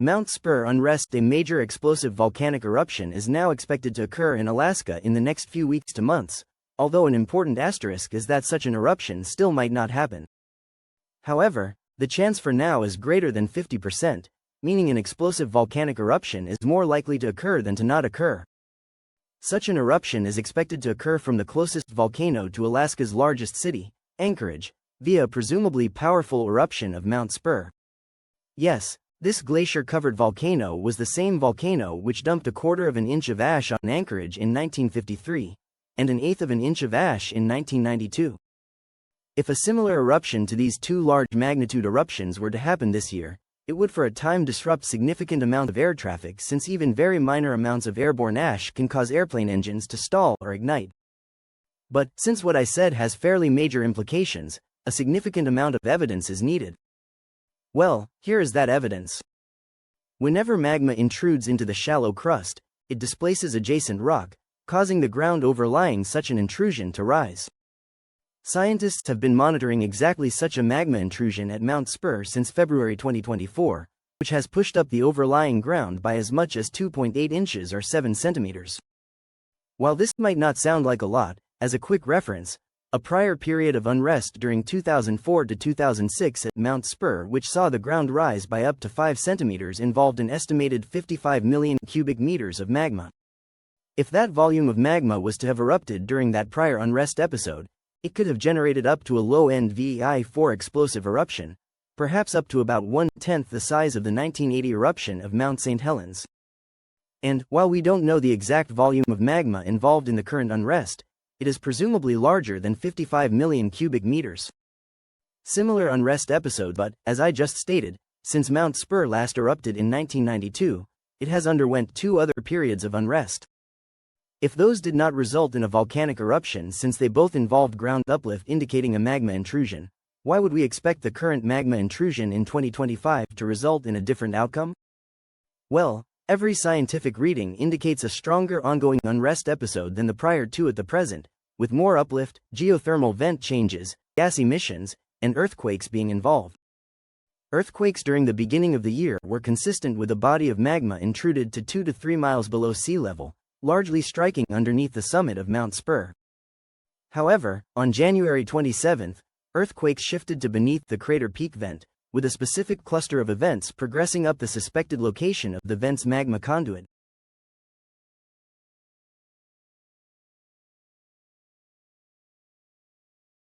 Mount Spurr unrest, a major explosive volcanic eruption, is now expected to occur in Alaska in the next few weeks to months, although an important asterisk is that such an eruption still might not happen. However, the chance for now is greater than 50%, meaning an explosive volcanic eruption is more likely to occur than to not occur. Such an eruption is expected to occur from the closest volcano to Alaska's largest city, Anchorage, via a presumably powerful eruption of Mount Spurr. Yes, this glacier-covered volcano was the same volcano which dumped 1/4 of an inch of ash on Anchorage in 1953, and 1/8 of an inch of ash in 1992. If a similar eruption to these two large-magnitude eruptions were to happen this year, it would for a time disrupt significant amount of air traffic, since even very minor amounts of airborne ash can cause airplane engines to stall or ignite. But, since what I said has fairly major implications, a significant amount of evidence is needed. Well, here is that evidence. Whenever magma intrudes into the shallow crust, it displaces adjacent rock, causing the ground overlying such an intrusion to rise. Scientists have been monitoring exactly such a magma intrusion at Mount Spurr since February 2024, which has pushed up the overlying ground by as much as 2.8 inches or 7 centimeters. While this might not sound like a lot, as a quick reference, a prior period of unrest during 2004 to 2006 at Mount Spurr, which saw the ground rise by up to 5 centimeters, involved an estimated 55 million cubic meters of magma. If that volume of magma was to have erupted during that prior unrest episode, it could have generated up to a low-end VEI-4 explosive eruption, perhaps up to about 1/10 the size of the 1980 eruption of Mount St. Helens. And, while we don't know the exact volume of magma involved in the current unrest, it is presumably larger than 55 million cubic meters. Similar unrest episode, but, as I just stated, since Mount Spurr last erupted in 1992, it has underwent 2 other periods of unrest. If those did not result in a volcanic eruption, since they both involved ground uplift indicating a magma intrusion, why would we expect the current magma intrusion in 2025 to result in a different outcome? Well, every scientific reading indicates a stronger ongoing unrest episode than the prior 2 at the present, with more uplift, geothermal vent changes, gas emissions, and earthquakes being involved. Earthquakes during the beginning of the year were consistent with a body of magma intruded to 2 to 3 miles below sea level, largely striking underneath the summit of Mount Spurr. However, on January 27, earthquakes shifted to beneath the crater peak vent, with a specific cluster of events progressing up the suspected location of the vent's magma conduit.